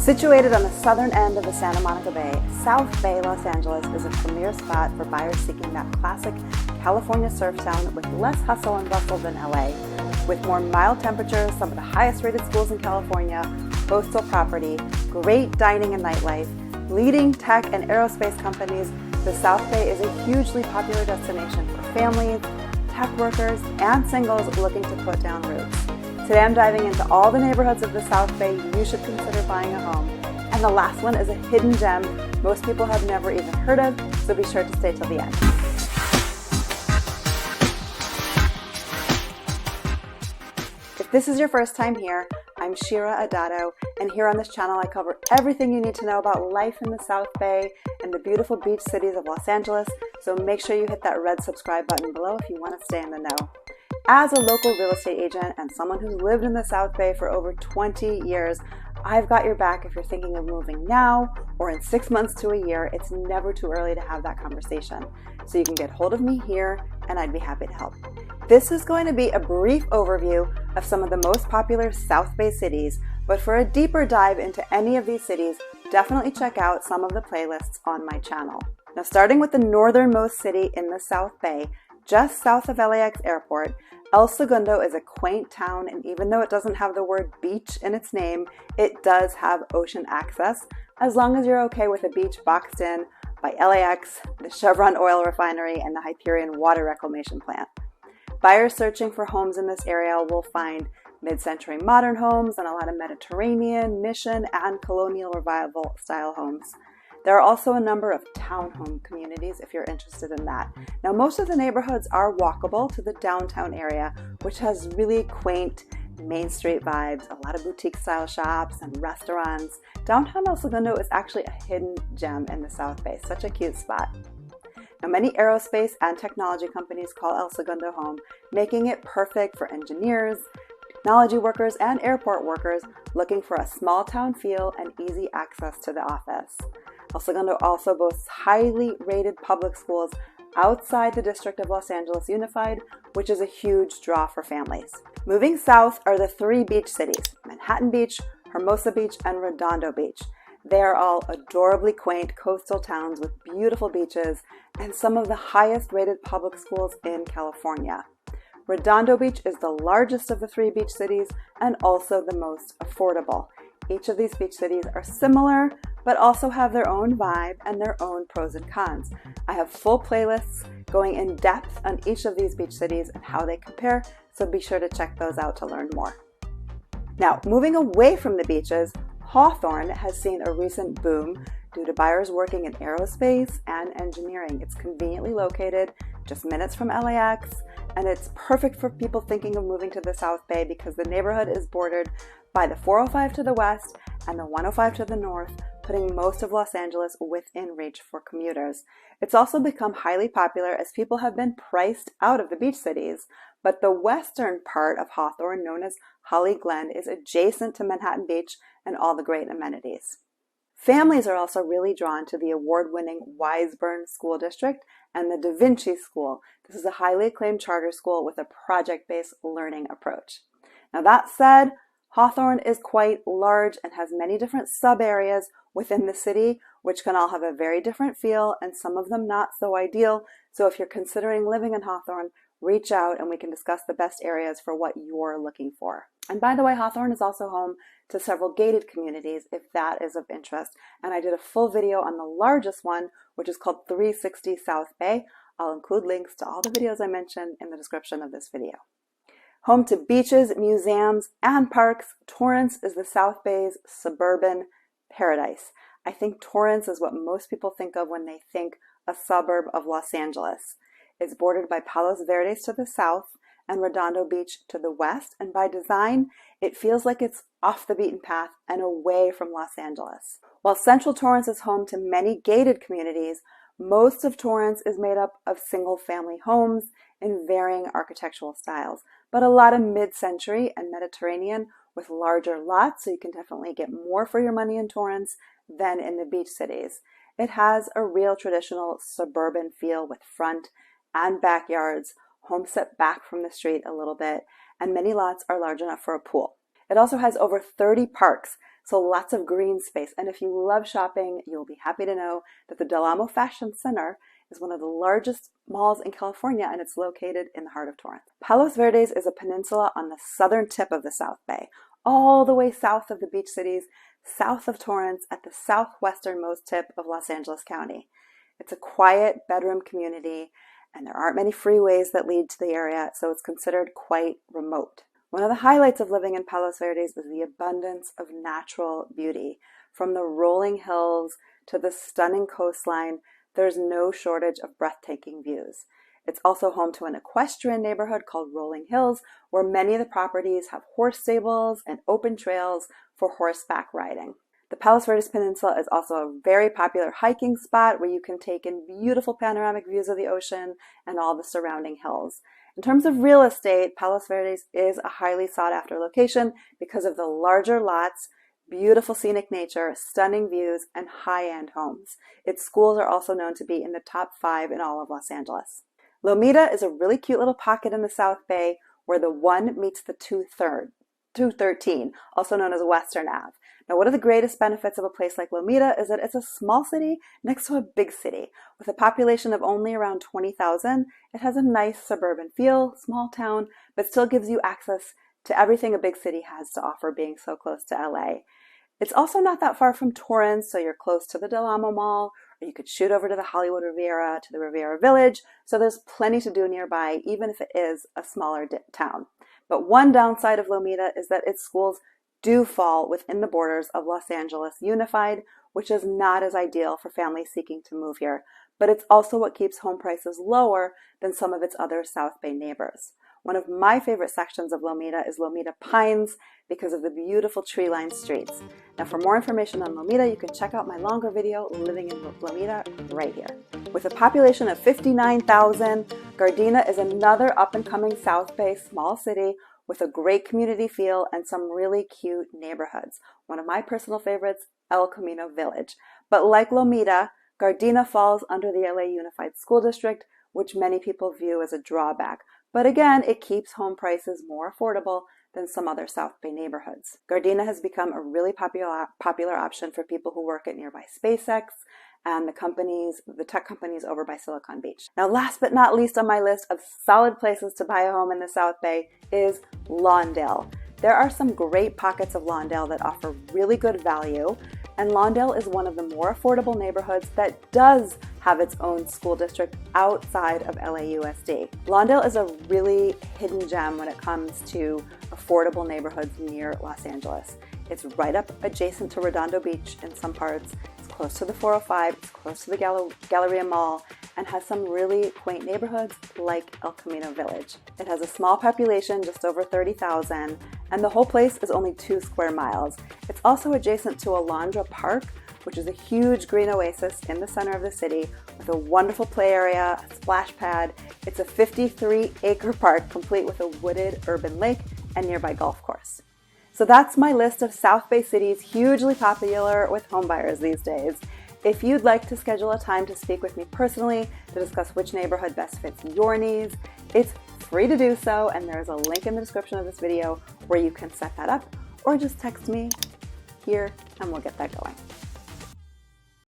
Situated on the southern end of the Santa Monica Bay, Southbay, Los Angeles is a premier spot for buyers seeking that classic California surf town with less hustle and bustle than LA. With more mild temperatures, some of the highest rated schools in California, coastal property, great dining and nightlife, leading tech and aerospace companies, the South Bay is a hugely popular destination for families, tech workers, and singles looking to put down roots. Today I'm diving into all the neighborhoods of the South Bay you should consider buying a home. And the last one is a hidden gem most people have never even heard of, so be sure to stay till the end. If this is your first time here, I'm Shira Adatto, and here on this channel I cover everything you need to know about life in the South Bay and the beautiful beach cities of Los Angeles, so make sure you hit that red subscribe button below if you want to stay in the know. As a local real estate agent and someone who's lived in the South Bay for over 20 years, I've got your back if you're thinking of moving now or in 6 months to a year. It's never too early to have that conversation. So you can get hold of me here and I'd be happy to help. This is going to be a brief overview of some of the most popular South Bay cities, but for a deeper dive into any of these cities, definitely check out some of the playlists on my channel. Now, starting with the northernmost city in the South Bay, just south of LAX Airport, El Segundo is a quaint town, and even though it doesn't have the word beach in its name, it does have ocean access, as long as you're okay with a beach boxed in by LAX, the Chevron oil refinery, and the Hyperion water reclamation plant. Buyers searching for homes in this area will find mid-century modern homes and a lot of Mediterranean, Mission, and colonial revival style homes. There are also a number of townhome communities if you're interested in that. Now, most of the neighborhoods are walkable to the downtown area, which has really quaint Main Street vibes, a lot of boutique style shops and restaurants. Downtown El Segundo is actually a hidden gem in the South Bay, such a cute spot. Now, many aerospace and technology companies call El Segundo home, making it perfect for engineers, technology workers, and airport workers looking for a small town feel and easy access to the office. El Segundo also boasts highly rated public schools outside the District of Los Angeles Unified, which is a huge draw for families. Moving south are the three beach cities, Manhattan Beach, Hermosa Beach, and Redondo Beach. They are all adorably quaint coastal towns with beautiful beaches and some of the highest rated public schools in California. Redondo Beach is the largest of the three beach cities and also the most affordable. Each of these beach cities are similar, but also have their own vibe and their own pros and cons. I have full playlists going in depth on each of these beach cities and how they compare, so be sure to check those out to learn more. Now, moving away from the beaches, Hawthorne has seen a recent boom due to buyers working in aerospace and engineering. It's conveniently located just minutes from LAX, and it's perfect for people thinking of moving to the South Bay because the neighborhood is bordered by the 405 to the west and the 105 to the north, putting most of Los Angeles within reach for commuters. It's also become highly popular as people have been priced out of the beach cities, but the western part of Hawthorne, known as Holly Glen, is adjacent to Manhattan Beach and all the great amenities. Families are also really drawn to the award-winning Wiseburn School District and the Da Vinci School. This is a highly acclaimed charter school with a project-based learning approach. Now, that said, Hawthorne is quite large and has many different sub-areas within the city, which can all have a very different feel and some of them not so ideal. So if you're considering living in Hawthorne, reach out and we can discuss the best areas for what you're looking for. And by the way, Hawthorne is also home to several gated communities if that is of interest. And I did a full video on the largest one, which is called 360 South Bay. I'll include links to all the videos I mentioned in the description of this video. Home to beaches, museums, and parks, Torrance is the South Bay's suburban paradise. I think Torrance is what most people think of when they think a suburb of Los Angeles. It's bordered by Palos Verdes to the south and Redondo Beach to the west, and by design, it feels like it's off the beaten path and away from Los Angeles. While Central Torrance is home to many gated communities, most of Torrance is made up of single-family homes in varying architectural styles, but a lot of mid-century and Mediterranean with larger lots, so you can definitely get more for your money in Torrance than in the beach cities. It has a real traditional suburban feel with front and backyards, homes set back from the street a little bit, and many lots are large enough for a pool. It also has over 30 parks so lots of green space. And if you love shopping, you'll be happy to know that the Del Amo Fashion Center is one of the largest malls in California, and it's located in the heart of Torrance. Palos Verdes is a peninsula on the southern tip of the South Bay, all the way south of the beach cities, south of Torrance at the southwesternmost tip of Los Angeles County. It's a quiet bedroom community, and there aren't many freeways that lead to the area, so it's considered quite remote. One of the highlights of living in Palos Verdes is the abundance of natural beauty. From the rolling hills to the stunning coastline, there's no shortage of breathtaking views. It's also home to an equestrian neighborhood called Rolling Hills, where many of the properties have horse stables and open trails for horseback riding. The Palos Verdes Peninsula is also a very popular hiking spot where you can take in beautiful panoramic views of the ocean and all the surrounding hills. In terms of real estate, Palos Verdes is a highly sought after location because of the larger lots, beautiful scenic nature, stunning views, and high-end homes. Its schools are also known to be in the top 5 in all of Los Angeles. Lomita is a really cute little pocket in the South Bay where the 1 meets the 213, also known as Western Ave. Now, one of the greatest benefits of a place like Lomita is that it's a small city next to a big city. With a population of only around 20,000, it has a nice suburban feel, small town, but still gives you access to everything a big city has to offer, being so close to LA. It's also not that far from Torrance, so you're close to the Del Amo Mall, or you could shoot over to the Hollywood Riviera, to the Riviera Village, so there's plenty to do nearby, even if it is a smaller town. But one downside of Lomita is that its schools do fall within the borders of Los Angeles Unified, which is not as ideal for families seeking to move here, but it's also what keeps home prices lower than some of its other South Bay neighbors. One of my favorite sections of Lomita is Lomita Pines because of the beautiful tree-lined streets. Now, for more information on Lomita, you can check out my longer video, Living in Lomita, right here. With a population of 59,000, Gardena is another up-and-coming South Bay small city with a great community feel and some really cute neighborhoods. One of my personal favorites, El Camino Village. But like Lomita, Gardena falls under the LA Unified School District, which many people view as a drawback. But again, it keeps home prices more affordable than some other South Bay neighborhoods. Gardena has become a really popular option for people who work at nearby SpaceX and the tech companies over by Silicon Beach. Now, last but not least on my list of solid places to buy a home in the South Bay is Lawndale. There are some great pockets of Lawndale that offer really good value, and Lawndale is one of the more affordable neighborhoods that does have its own school district outside of LAUSD. Lawndale is a really hidden gem when it comes to affordable neighborhoods near Los Angeles. It's right up adjacent to Redondo Beach in some parts. It's close to the 405, it's close to the Galleria Mall, and has some really quaint neighborhoods like El Camino Village. It has a small population, just over 30,000, and the whole place is only 2 square miles. It's also adjacent to Alondra Park, which is a huge green oasis in the center of the city with a wonderful play area, a splash pad. It's a 53-acre park complete with a wooded urban lake and nearby golf course. So that's my list of South Bay cities hugely popular with homebuyers these days. If you'd like to schedule a time to speak with me personally to discuss which neighborhood best fits your needs, it's free to do so, and there's a link in the description of this video where you can set that up, or just text me here and we'll get that going.